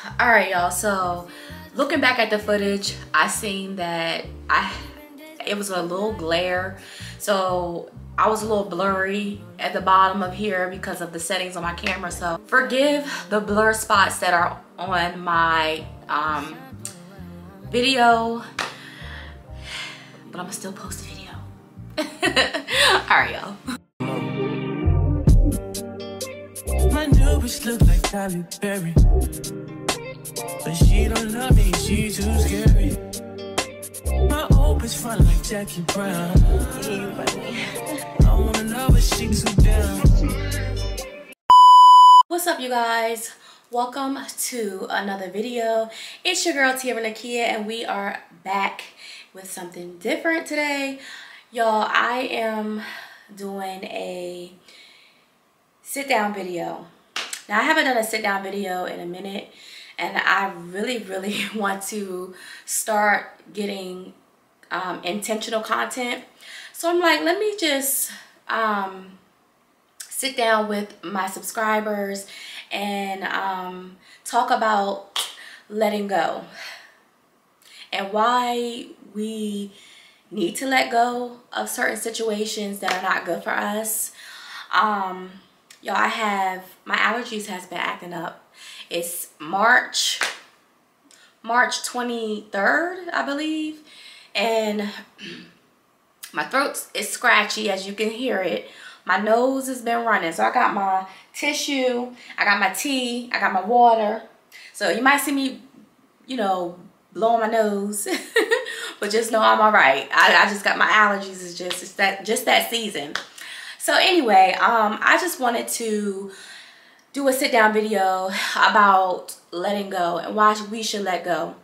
All right, y'all, so looking back at the footage, I seen that it was a little glare, so I was a little blurry at the bottom of here because of the settings on my camera. So forgive the blur spots that are on my video, but I'm gonna still post the video. All right, y'all. My new bitch look like Halle Berry, but she don't love me, she too scary. My old bitch fun like Jackie Brown. I wanna know if she too down. What's up, you guys? Welcome to another video. It's your girl Tiara Nakia, and we are back with something different today. Y'all, I am doing a sit down video. Now, I haven't done a sit down video in a minute, and I really want to start getting intentional content. So I'm like, let me just sit down with my subscribers and talk about letting go and why we need to let go of certain situations that are not good for us. Y'all, my allergies has been acting up. It's March 23rd, I believe, and my throat is scratchy, as you can hear it. My nose has been running, so I got my tissue, I got my tea, I got my water. So you might see me, you know, blowing my nose, but just know I'm all right. I just got my allergies. It's just that season. So anyway, I just wanted to do a sit down video about letting go and why we should let go.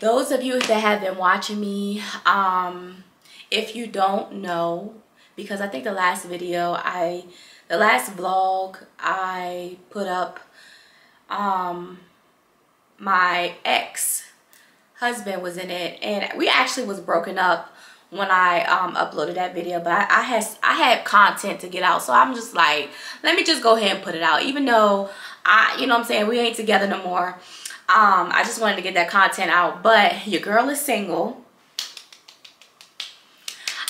Those of you that have been watching me, if you don't know, because I think the last video, the last vlog I put up, my ex-husband was in it, and we actually was broken up when I uploaded that video, but I had content to get out, so I'm just like, let me just go ahead and put it out, even though you know what I'm saying, we ain't together no more. I just wanted to get that content out. But your girl is single.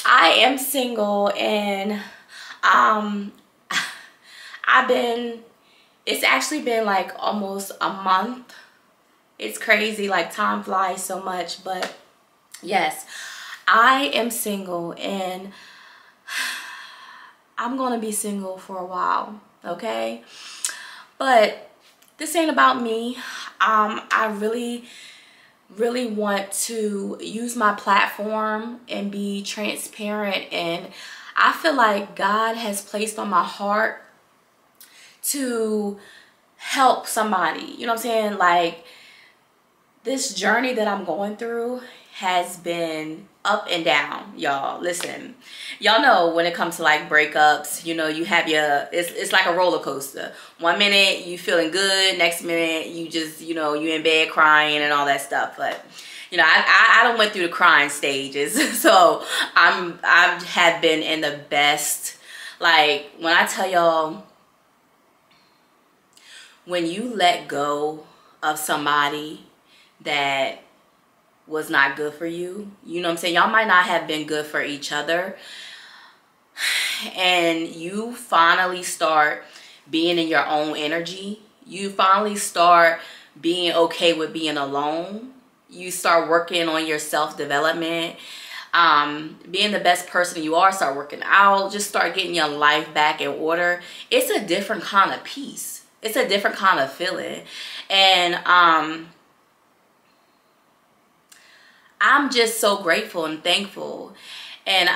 I am single, and it's actually been like almost a month. It's crazy, like time flies so much. But yes, I am single, and I'm gonna be single for a while, okay? But this ain't about me. I really want to use my platform and be transparent, and I feel like God has placed on my heart to help somebody. You know what I'm saying? Like, this journey that I'm going through has been up and down, y'all. Listen, y'all know when it comes to like breakups, you know, you have it's like a roller coaster. One minute you feeling good, next minute you just, you know, you in bed crying and all that stuff. But you know, I don't went through the crying stages, so I have been in the best. Like, when I tell y'all, when you let go of somebody that was not good for you, you know what I'm saying, y'all might not have been good for each other, and you finally start being in your own energy, you finally start being okay with being alone, you start working on your self-development, being the best person you are, start working out, just start getting your life back in order. It's a different kind of peace. It's a different kind of feeling. And I'm just so grateful and thankful. And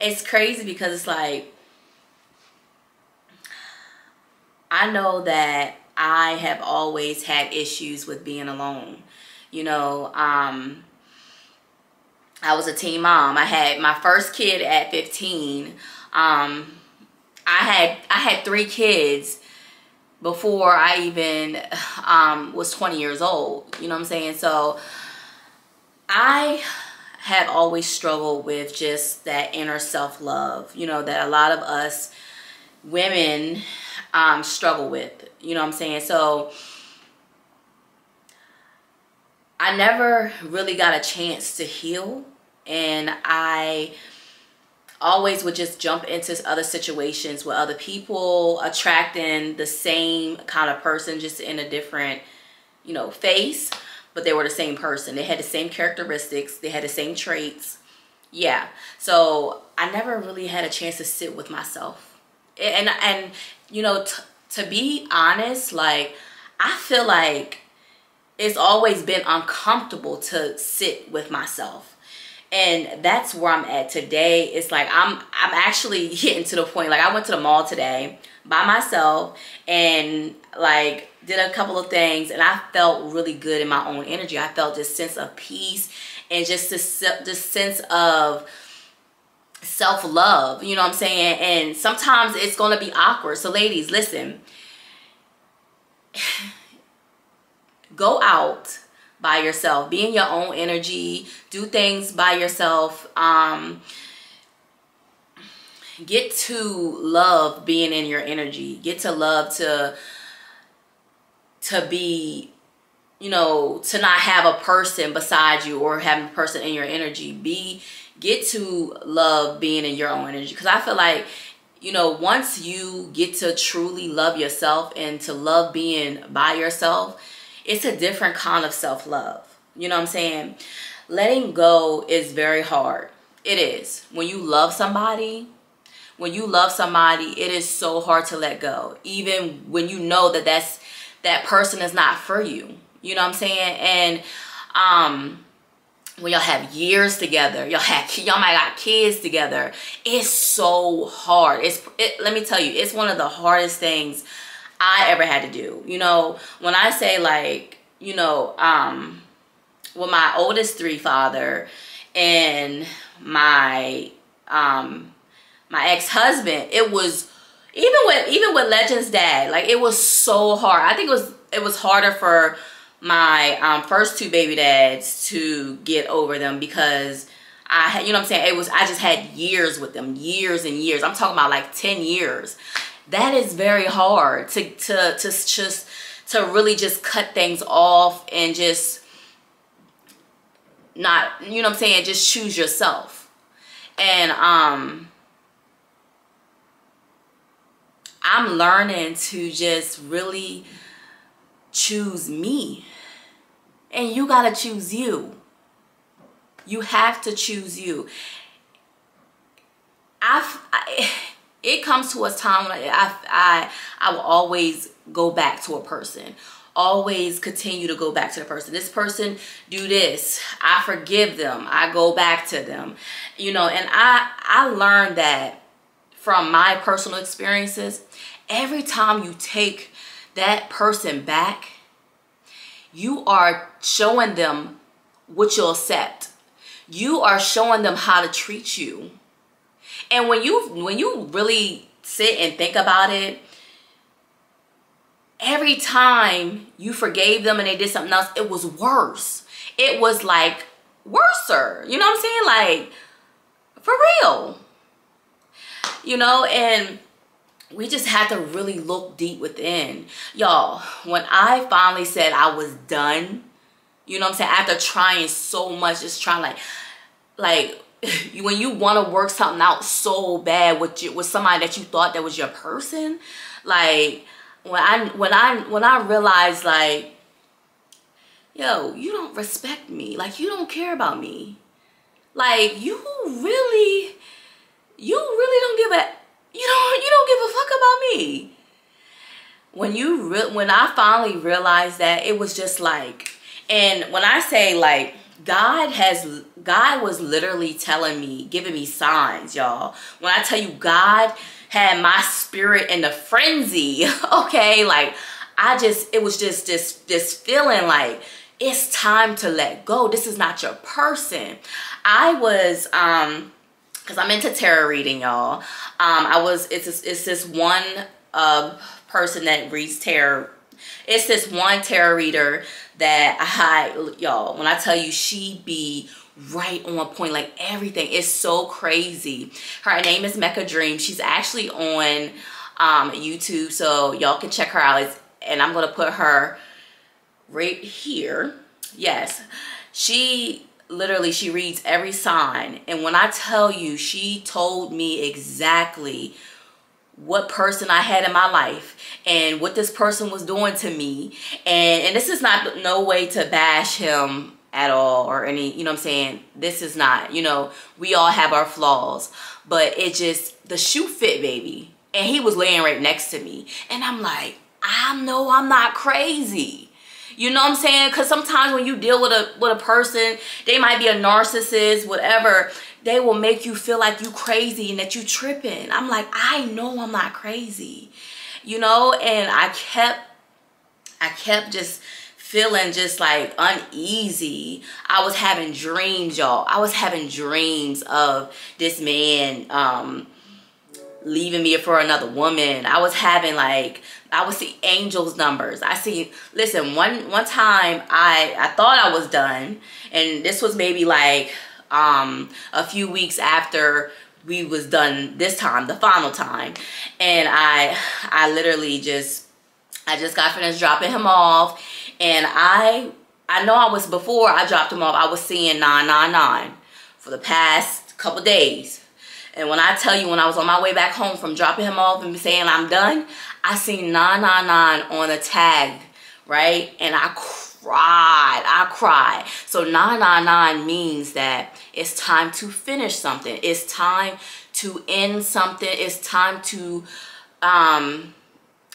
it's crazy because it's like, I know that I have always had issues with being alone. You know, I was a teen mom. I had my first kid at 15. I had 3 kids before I even was 20 years old. You know what I'm saying? So I have always struggled with just that inner self-love, you know, that a lot of us women struggle with, you know what I'm saying? So I never really got a chance to heal, and I always would just jump into other situations with other people, attracting the same kind of person, just in a different, you know, face, but they were the same person. They had the same characteristics, they had the same traits. Yeah, so I never really had a chance to sit with myself. And you know, to be honest, like, I feel like it's always been uncomfortable to sit with myself. And that's where I'm at today. It's like I'm actually getting to the point, like, I went to the mall today by myself and like did a couple of things, and I felt really good in my own energy. I felt this sense of peace and just this sense of self-love, you know what I'm saying? And sometimes it's going to be awkward. So ladies, listen, go out by yourself, be in your own energy, do things by yourself. Get to love being in your energy. Get to love to be, you know, to not have a person beside you or having a person in your energy. Get to love being in your own energy. Because I feel like, you know, once you get to truly love yourself and to love being by yourself, it's a different kind of self-love. You know what I'm saying? Letting go is very hard. It is. When you love somebody, it is so hard to let go. Even when you know that person is not for you. You know what I'm saying? And when y'all have years together, y'all might got kids together, it's so hard. Let me tell you, it's one of the hardest things I ever had to do. You know, when I say, like, you know, with my oldest 3 father and my ex-husband, it was, even with Legend's dad, like, it was so hard. I think it was harder for my first 2 baby dads to get over them, because I had, you know what I'm saying, I just had years with them, years and years. I'm talking about like 10 years. That is very hard to really just cut things off and just not, you know what I'm saying, just choose yourself. And I'm learning to just really choose me. And you gotta choose you. You have to choose you. It comes to a time when I will always go back to a person. Always continue to go back to the person. This person do this, I forgive them, I go back to them. You know, and I learned that from my personal experiences. Every time you take that person back, you are showing them what you'll accept. You are showing them how to treat you. And when you really sit and think about it, every time you forgave them and they did something else, it was worse. It was like worser. You know what I'm saying? Like, for real. You know, and we just had to really look deep within. Y'all, when I finally said I was done, you know what I'm saying, after trying so much, just trying like when you want to work something out so bad with somebody that you thought that was your person, like when I realized, like, yo, you don't respect me, like, you don't care about me, like, you really don't give a, you don't give a fuck about me. When I finally realized that, it was just like, and when I say, like, God was literally telling me, giving me signs, y'all. When I tell you God had my spirit in the frenzy, okay, like, it was just this feeling like it's time to let go. This is not your person. I was, cause I'm into tarot reading, y'all. It's this one person that reads tarot. It's this one tarot reader that y'all, when I tell you, she be right on point, like, everything is so crazy. Her name is Mecca Dream. She's actually on YouTube, so y'all can check her out. And I'm gonna put her right here. Yes, she reads every sign, and when I tell you, she told me exactly what person I had in my life and what this person was doing to me. And this is not no way to bash him at all or any, you know what I'm saying? This is not, you know, we all have our flaws, but it just, the shoe fit, baby. And he was laying right next to me. And I'm like, I know I'm not crazy. You know what I'm saying? Because sometimes when you deal with a person, they might be a narcissist, whatever, they will make you feel like you crazy and that you tripping. I'm like, I know I'm not crazy, you know? And I kept just feeling just like uneasy. I was having dreams, y'all. I was having dreams of this man leaving me for another woman. I was having like, I would see angels numbers. Listen, one time I thought I was done, and this was maybe like a few weeks after we was done this time, the final time. And I literally I just got finished dropping him off, and I know before I dropped him off, I was seeing 999 for the past couple days. And when I tell you, when I was on my way back home from dropping him off and saying I'm done, I seen 999 on a tag, right? And I cried. So 999 means that it's time to finish something. It's time to end something. It's time to,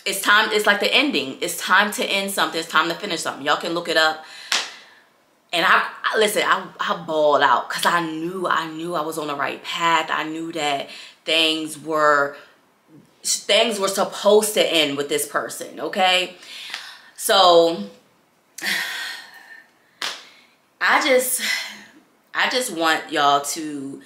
it's like the ending. It's time to end something. It's time to finish something. Y'all can look it up. And listen, I bawled out because I knew I was on the right path. I knew that things were supposed to end with this person, okay? So I just want y'all to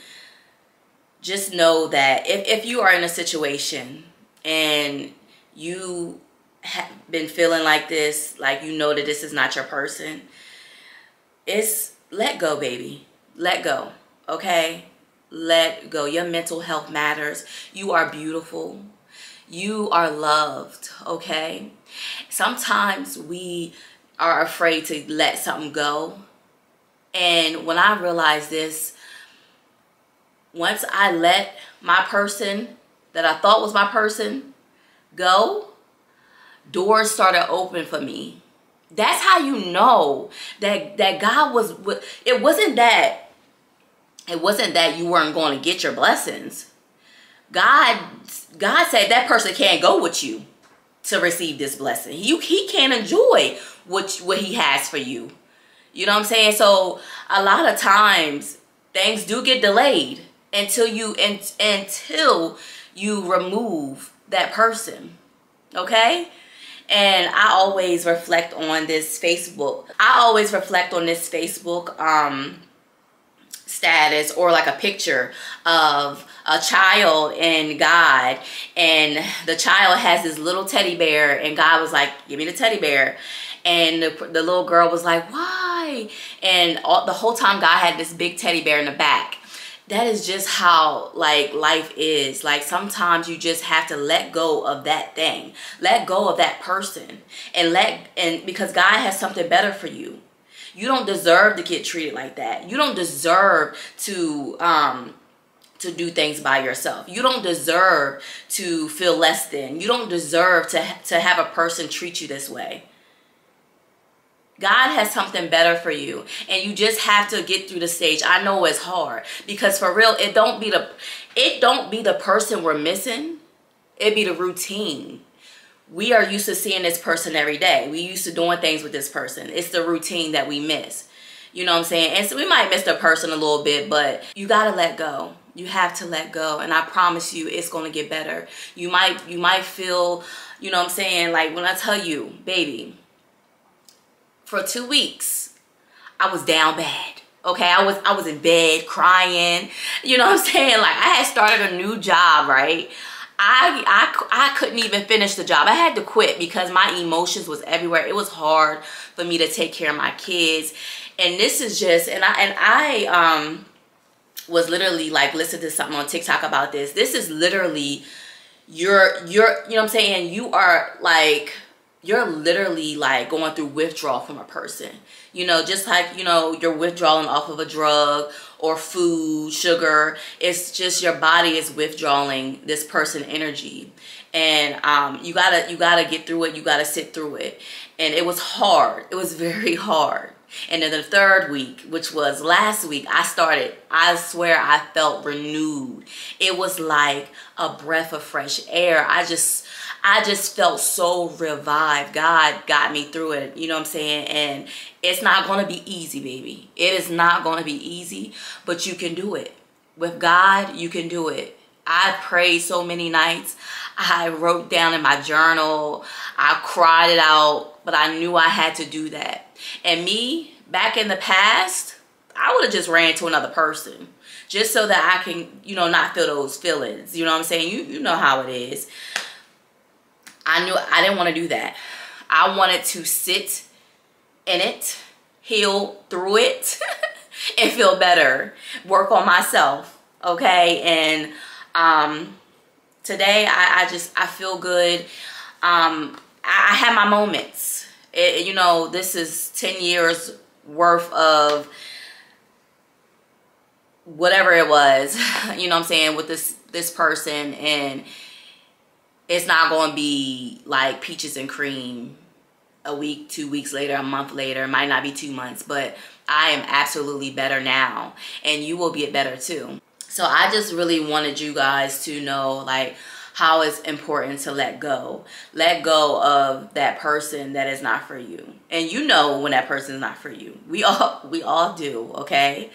just know that if you are in a situation and you have been feeling like this, like you know that this is not your person, it's let go, baby. Let go, okay? Let go. Your mental health matters. You are beautiful. You are loved, okay? Sometimes we are afraid to let something go. And when I realized this, once I let my person that I thought was my person go, doors started open for me. That's how you know that God was, it wasn't that you weren't going to get your blessings. God said that person can't go with you to receive this blessing. He can't enjoy what he has for you. You know what I'm saying? So a lot of times things do get delayed until you remove that person. Okay? And I always reflect on this Facebook. Status or like a picture of a child and God, and the child has this little teddy bear, and God was like, give me the teddy bear. And the little girl was like, why? And the whole time God had this big teddy bear in the back. That is just how like life is. Like sometimes you just have to let go of that thing. Let go of that person. And because God has something better for you. You don't deserve to get treated like that. You don't deserve to do things by yourself. You don't deserve to feel less than. You don't deserve to have a person treat you this way. God has something better for you, and you just have to get through the stage. I know it's hard because for real, it don't be the person we're missing. It be the routine. We are used to seeing this person every day. We used to doing things with this person. It's the routine that we miss. You know what I'm saying? And so we might miss the person a little bit, but you got to let go. You have to let go. And I promise you, it's going to get better. You might feel, you know what I'm saying? Like when I tell you, baby, for 2 weeks, I was down bad. Okay, I was in bed crying. You know what I'm saying? Like I had started a new job, right? I couldn't even finish the job. I had to quit because my emotions was everywhere. It was hard for me to take care of my kids. And this is just, and I was literally like listening to something on TikTok about this. This is literally you're you know what I'm saying, you are like, you're literally like going through withdrawal from a person. You know, just like, you know, you're withdrawing off of a drug or food, sugar. It's just your body is withdrawing this person energy. And you gotta get through it. You gotta sit through it. And it was hard. It was very hard. And then the third week, which was last week, I swear I felt renewed. It was like a breath of fresh air. I just felt so revived. God got me through it, you know what I'm saying? And it's not going to be easy, baby. It is not going to be easy, but you can do it. With God, you can do it. I prayed so many nights. I wrote down in my journal. I cried it out, but I knew I had to do that. And me, back in the past, I would have just ran to another person just so that I can, you know, not feel those feelings. You know what I'm saying? You know how it is. I knew I didn't want to do that. I wanted to sit in it, heal through it, and feel better. Work on myself, okay? And today, I feel good. I had my moments. You know, this is 10 years worth of whatever it was, you know what I'm saying, with this person, and it's not going to be like peaches and cream a week, 2 weeks later, a month later. It might not be 2 months, but I am absolutely better now, and you will get better too. So I just really wanted you guys to know, like, how it's important to let go. Let go of that person that is not for you. And you know when that person is not for you. We all do, okay?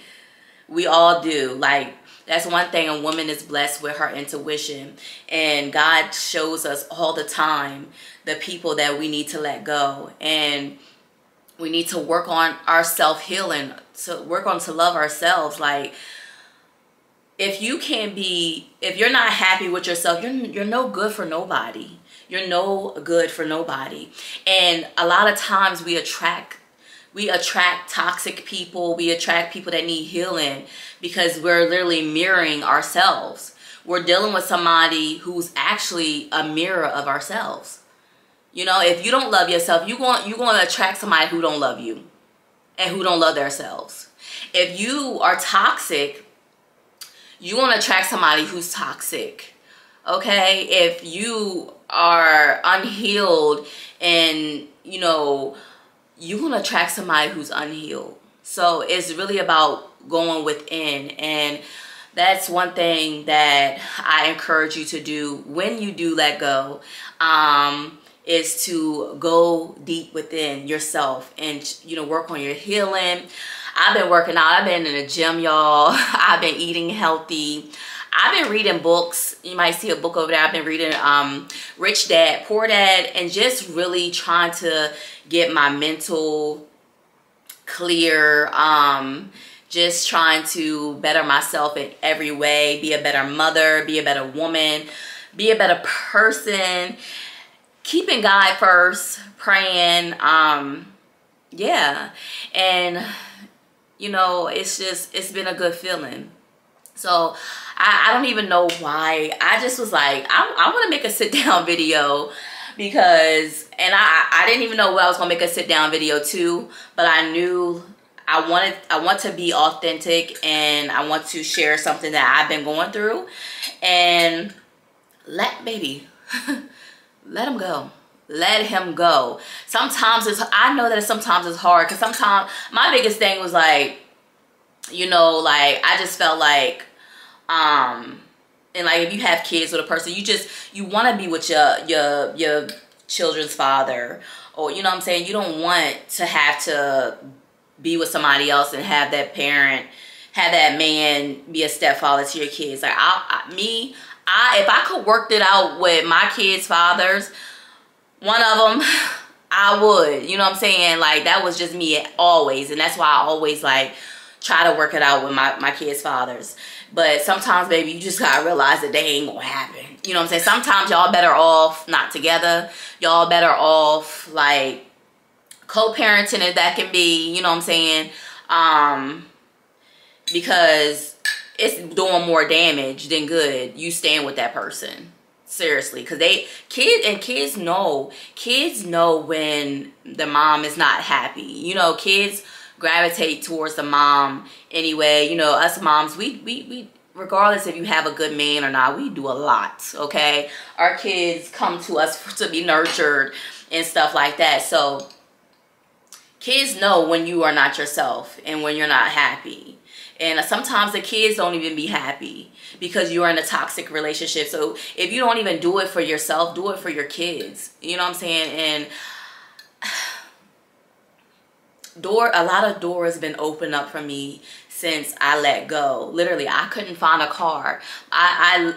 We all do. Like, that's one thing, a woman is blessed with her intuition. And God shows us all the time the people that we need to let go. And we need to work on our self-healing, to work on to love ourselves. Like, if you're not happy with yourself, you're no good for nobody. You're no good for nobody. And a lot of times we attract toxic people. We attract people that need healing because we're literally mirroring ourselves. We're dealing with somebody who's actually a mirror of ourselves. You know, if you don't love yourself, you're going to attract somebody who don't love you and who don't love themselves. If you are toxic, you want to attract somebody who's toxic, okay? If you are unhealed and, you know, you want to attract somebody who's unhealed. So it's really about going within. And that's one thing that I encourage you to do when you do let go, is to go deep within yourself and, you know, work on your healing. I've been working out. I've been in the gym, y'all. I've been eating healthy. I've been reading books. You might see a book over there. I've been reading Rich Dad, Poor Dad, and just really trying to get my mental clear. Just trying to better myself in every way. Be a better mother. Be a better woman. Be a better person. Keeping God first. Praying. Yeah. And you know, it's been a good feeling. So I don't even know why. I just was like, I want to make a sit down video because, and I didn't even know what I was going to make a sit down video too, but I knew I want to be authentic and I want to share something that I've been going through and let him go. Let him go. Sometimes I know that sometimes it's hard because sometimes my biggest thing was like, you know, like I just felt like, and like if you have kids with a person, you want to be with your children's father, or you know what I'm saying. You don't want to have to be with somebody else and have that man be a stepfather to your kids. Like if I could work it out with my kids' fathers. One of them, I would, you know what I'm saying? Like, that was just me always. And that's why I always, like, try to work it out with my kids' fathers. But sometimes, baby, you just got to realize that they ain't going to happen. You know what I'm saying? Sometimes y'all better off not together. Y'all better off, like, co-parenting if that can be, you know what I'm saying? Because it's doing more damage than good, you staying with that person. Seriously, because kids know when the mom is not happy. You know, kids gravitate towards the mom anyway. You know, us moms, we regardless if you have a good man or not, we do a lot, okay? Our kids come to us to be nurtured and stuff like that. So kids know when you are not yourself and when you're not happy. And sometimes the kids don't even be happy because you're in a toxic relationship. So if you don't even do it for yourself, do it for your kids. You know what I'm saying? And a lot of doors been opened up for me since I let go. Literally, I couldn't find a car. I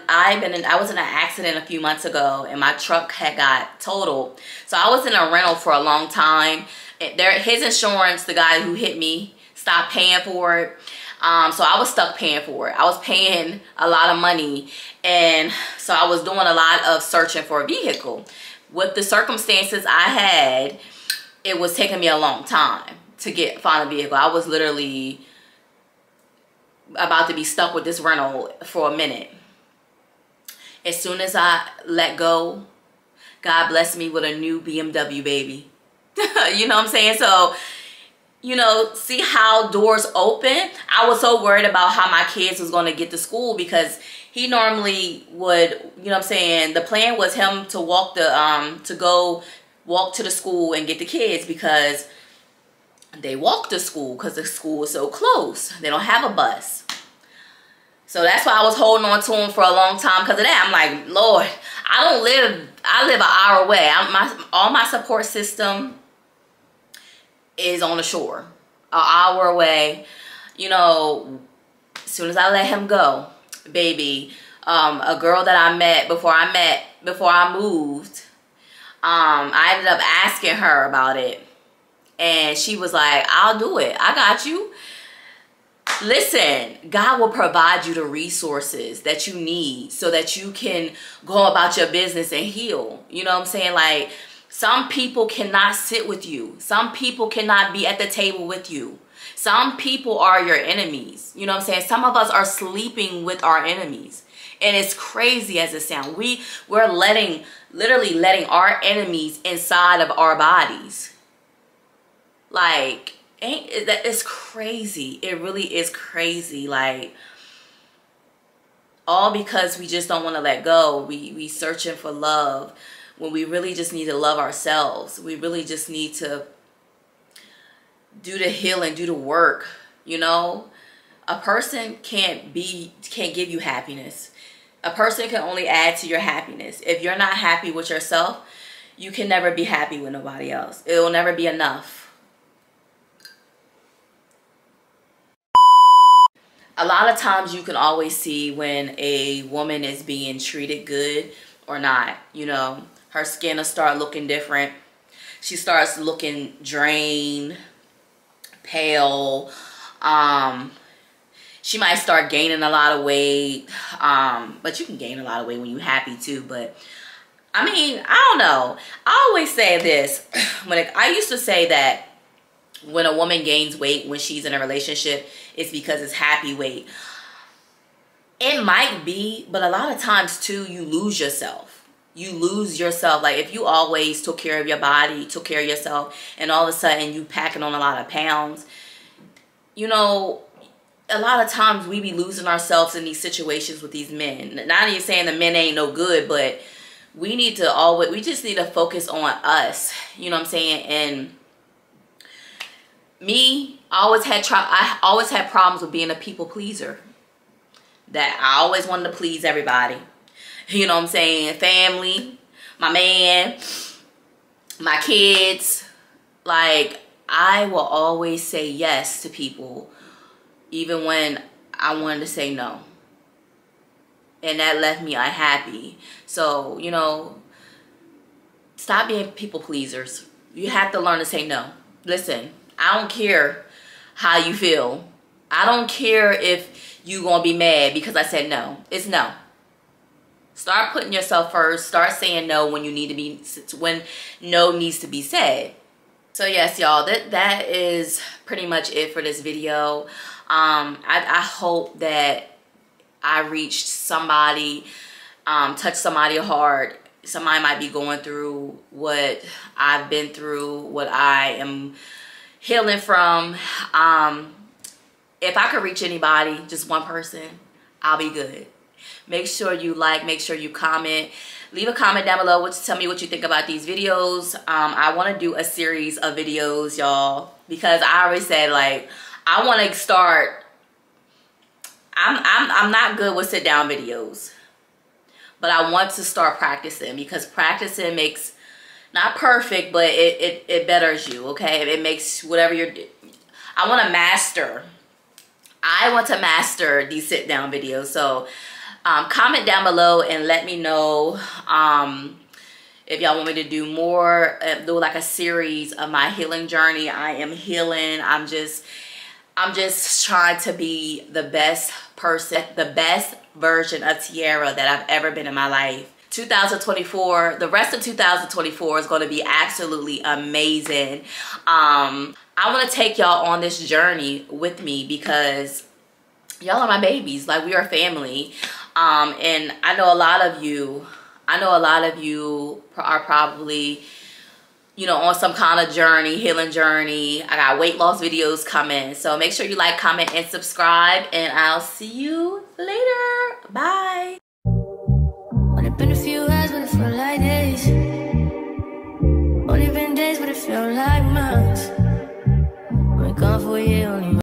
was in an accident a few months ago, and my truck had got totaled. So I was in a rental for a long time. His insurance, the guy who hit me, stopped paying for it. So I was stuck paying for it. I was paying a lot of money, and so I was doing a lot of searching for a vehicle. With the circumstances I had, it was taking me a long time to find a vehicle. I was literally about to be stuck with this rental for a minute. As soon as I let go, God blessed me with a new BMW, baby. You know what I'm saying? So, you know, see how doors open. I was so worried about how my kids was going to get to school, because he normally would, you know what I'm saying, the plan was him to walk go walk to the school and get the kids, because they walk to school because the school is so close. They don't have a bus. So that's why I was holding on to him for a long time because of that. I'm like, Lord, I live an hour away. All my support system is on the shore, an hour away. You know, as soon as I let him go, baby, a girl that I met before I moved, I ended up asking her about it, and she was like, I'll do it. I got you. Listen, God will provide you the resources that you need so that you can go about your business and heal. You know what I'm saying? Like, some people cannot sit with you. Some people cannot be at the table with you. Some people are your enemies. You know what I'm saying? Some of us are sleeping with our enemies. And it's crazy as it sounds. We're literally letting our enemies inside of our bodies. Like, it's crazy. It really is crazy. Like, all because we just don't want to let go. We searching for love when we really just need to love ourselves. We really just need to do the healing, do the work. You know, a person can't give you happiness. A person can only add to your happiness. If you're not happy with yourself, you can never be happy with nobody else. It will never be enough. A lot of times you can always see when a woman is being treated good or not. You know, her skin will start looking different. She starts looking drained, pale. She might start gaining a lot of weight. But you can gain a lot of weight when you're happy too. But I mean, I don't know. I always say this. I used to say that when a woman gains weight when she's in a relationship, it's because it's happy weight. It might be, but a lot of times too, you lose yourself. You lose yourself. Like, if you always took care of your body, took care of yourself, and all of a sudden you packing on a lot of pounds, you know, a lot of times we be losing ourselves in these situations with these men. Not even saying the men ain't no good, but we just need to focus on us. You know what I'm saying? And me, I always had problems with being a people pleaser. That I always wanted to please everybody. You know what I'm saying? Family, my man, my kids. Like, I will always say yes to people, even when I wanted to say no. And that left me unhappy. So, you know, stop being people pleasers. You have to learn to say no. Listen, I don't care how you feel. I don't care if you gonna be mad because I said no. It's no. Start putting yourself first. Start saying no when when no needs to be said. So yes, y'all, that is pretty much it for this video. I hope that I reached somebody touch somebody hard. Somebody might be going through what I've been through, what I am healing from. If I could reach anybody, just one person, I'll be good. Make sure you like, make sure you comment. Leave a comment down below. Tell me what you think about these videos. I want to do a series of videos, y'all, because I already said, like, I want to start. I'm not good with sit down videos, but I want to start practicing, because practicing makes, not perfect, but it betters you. Okay, it makes whatever you're. I want to master. I want to master these sit down videos. So comment down below and let me know if y'all want me to do more, do like a series of my healing journey. I am healing. I'm just trying to be the best person, the best version of Tiara that I've ever been in my life. 2024, the rest of 2024 is going to be absolutely amazing. I want to take y'all on this journey with me, because y'all are my babies. Like, we are family. And I know a lot of you are probably, you know, on some kind of journey, healing journey. I got weight loss videos coming. So make sure you like, comment, and subscribe. And I'll see you later. Bye. Only been a few hours, but it felt like days.